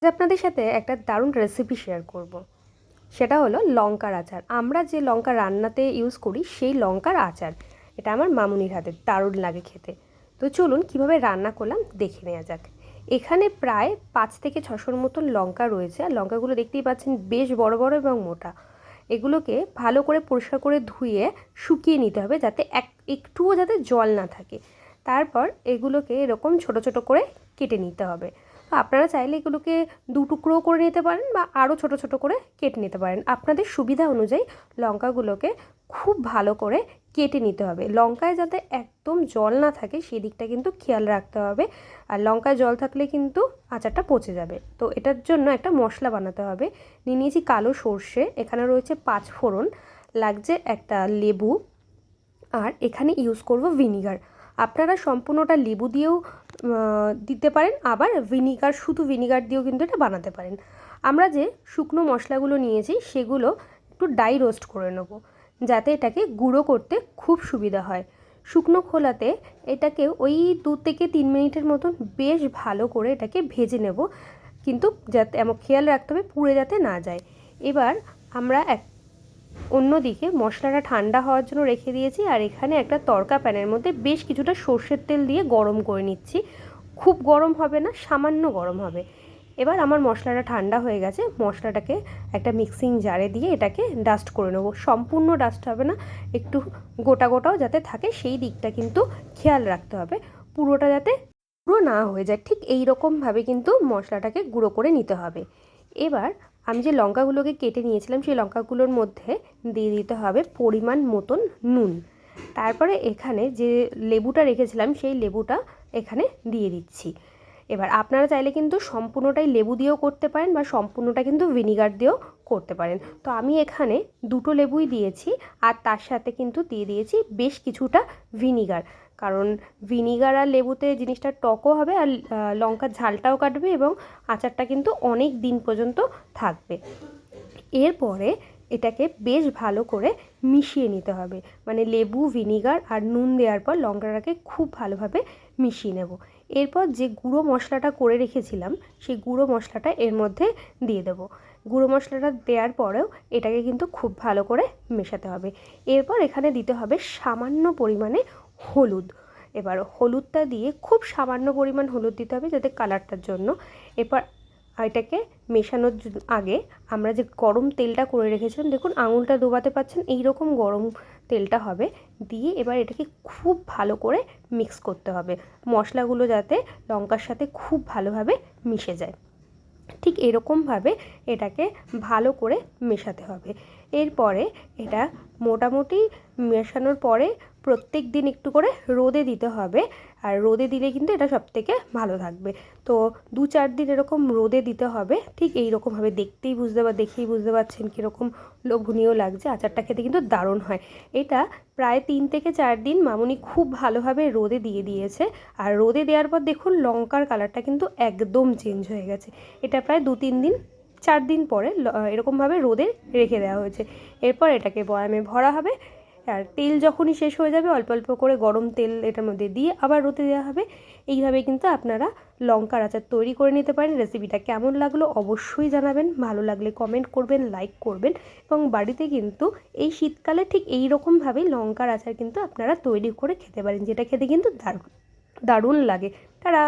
আজ আপনাদের সাথে একটা দারুণ রেসিপি শেয়ার করব। সেটা হলো লঙ্কার আচার। আমরা যে লঙ্কা রান্নাতে ইউজ করি সেই লঙ্কার আচার। এটা আমার মামুনির হাতে দারুণ লাগে খেতে। তো চলুন কিভাবে রান্না করলাম দেখে নেওয়া যাক। এখানে প্রায় 5 থেকে 600 মতন লঙ্কা রয়েছে, আর লঙ্কাগুলো দেখতেই পাচ্ছেন বেশ বড় বড় এবং মোটা। এগুলোকে ভালো করে পরিষ্কার করে ধুয়ে শুকিয়ে নিতে হবে, যাতে একটুও যাতে জল না থাকে। তারপর এগুলোকে এরকম ছোট ছোট করে কেটে নিতে হবে। আপনারা চাইলে এগুলোকে 2 টুকরোও করে নিতে পারেন বা আরও ছোট ছোট করে কেটে নিতে পারেন। আপনাদের সুবিধা অনুযায়ী লঙ্কাগুলোকে খুব ভালো করে কেটে নিতে হবে। লঙ্কায় যাতে একদম জল না থাকে সেই দিকটা কিন্তু খেয়াল রাখতে হবে। আর লঙ্কায় জল থাকলে কিন্তু আচারটা পচে যাবে। তো এটার জন্য একটা মশলা বানাতে হবে। নিয়েছি কালো সর্ষে, এখানে রয়েছে 5 ফোড়ন, লাগছে একটা লেবু, আর এখানে ইউজ করব ভিনিগার। আপনারা সম্পূর্ণটা লেবু দিয়েও দিতে পারেন, আবার শুধু ভিনিগার দিয়েও কিন্তু এটা বানাতে পারেন। আমরা যে শুকনো মশলাগুলো নিয়েছি সেগুলো একটু ড্রাই রোস্ট করে নেব, যাতে এটাকে গুঁড়ো করতে খুব সুবিধা হয়। শুকনো খোলাতে এটাকে ওই 2 থেকে 3 মিনিটের মতন বেশ ভালো করে এটাকে ভেজে নেব, কিন্তু যাতে আমার খেয়াল রাখতে হবে পুড়ে যাতে না যায়। এবার আমরা অন্যদিকে মশলাটা ঠান্ডা হওয়ার জন্য রেখে দিয়েছি, আর এখানে একটা তড়কা প্যানের মধ্যে বেশ কিছুটা সর্ষের তেল দিয়ে গরম করে নিচ্ছি। খুব গরম হবে না, সামান্য গরম হবে। এবার আমার মশলাটা ঠান্ডা হয়ে গেছে, মশলাটাকে একটা মিক্সিং জারে দিয়ে এটাকে ডাস্ট করে নেবো। সম্পূর্ণ ডাস্ট হবে না, একটু গোটা গোটাও যাতে থাকে সেই দিকটা কিন্তু খেয়াল রাখতে হবে, পুরোটা যাতে গুঁড়ো না হয়ে যায়। ঠিক এই রকমভাবে কিন্তু মশলাটাকে গুঁড়ো করে নিতে হবে। এবার আমি যে লঙ্কাগুলোকে কেটে নিয়েছিলাম সেই লঙ্কাগুলোর মধ্যে দিয়ে দিতে হবে পরিমাণ মতন নুন। তারপরে এখানে যে লেবুটা রেখেছিলাম সেই লেবুটা এখানে দিয়ে দিচ্ছি। এবার আপনারা চাইলে কিন্তু সম্পূর্ণটাই লেবু দিয়েও করতে পারেন বা সম্পূর্ণটা কিন্তু ভিনিগার দিয়েও করতে পারেন। তো আমি এখানে 2টো লেবুই দিয়েছি, আর তার সাথে কিন্তু দিয়ে দিয়েছি বেশ কিছুটা ভিনিগার। কারণ ভিনিগার আর লেবুতে জিনিসটা টকও হবে, আর লঙ্কার ঝালটাও কাটবে, এবং আচারটা কিন্তু অনেক দিন পর্যন্ত থাকবে। এরপরে এটাকে বেশ ভালো করে মিশিয়ে নিতে হবে, মানে লেবু, ভিনিগার আর নুন দেওয়ার পর লঙ্কাটাকে খুব ভালোভাবে মিশিয়ে নেব। এরপর যে গুঁড়ো মশলাটা করে রেখেছিলাম সেই গুঁড়ো মশলাটা এর মধ্যে দিয়ে দেবো। গুঁড়ো মশলাটা দেওয়ার পরেও এটাকে কিন্তু খুব ভালো করে মেশাতে হবে। এরপর এখানে দিতে হবে সামান্য পরিমাণে হলুদ। এবার হলুদটা দিয়ে খুব সামান্য পরিমাণ হলুদ দিতে হবে যাতে কালারটার জন্য। এরপর এটাকে মেশানোর আগে আমরা যে গরম তেলটা করে রেখেছিলাম, দেখুন আঙুলটা ডোবাতে পারছেন, এইরকম গরম তেলটা হবে। দিয়ে এবার এটাকে খুব ভালো করে মিক্স করতে হবে, মশলাগুলো যাতে লঙ্কার সাথে খুব ভালোভাবে মিশে যায়। ঠিক এরকমভাবে এটাকে ভালো করে মেশাতে হবে। এরপরে এটা মোটামুটি মেশানোর পরে প্রত্যেক দিন একটু করে রোদে দিতে হবে, আর রোদে দিলে কিন্তু এটা সবথেকে ভালো থাকবে। তো 2-4 দিন এরকম রোদে দিতে হবে। ঠিক এই রকমভাবে দেখেই বুঝতে পারছেন কীরকম লোভনীয় লাগছে। আচারটা খেতে কিন্তু দারুণ হয়। এটা প্রায় 3 থেকে 4 দিন মামুনি খুব ভালোভাবে রোদে দিয়ে দিয়েছে, আর রোদে দেওয়ার পর দেখুন লঙ্কার কালারটা কিন্তু একদম চেঞ্জ হয়ে গেছে। এটা প্রায় 2-3 দিন 4 দিন পরে এরকমভাবে রোদে রেখে দেওয়া হয়েছে। এরপর এটাকে বয়ামে ভরা হবে, আর তেল যখনই শেষ হয়ে যাবে অল্প অল্প করে গরম তেল এটার মধ্যে দিয়ে আবার রোদে দেওয়া হবে। এইভাবে কিন্তু আপনারা লঙ্কার আচার তৈরি করে নিতে পারেন। রেসিপিটা কেমন লাগলো অবশ্যই জানাবেন, ভালো লাগলে কমেন্ট করবেন, লাইক করবেন, এবং বাড়িতে কিন্তু এই শীতকালে ঠিক এই রকমভাবেই লঙ্কার আচার কিন্তু আপনারা তৈরি করে খেতে পারেন, যেটা খেতে কিন্তু দারুণ দারুণ লাগে। টাটা।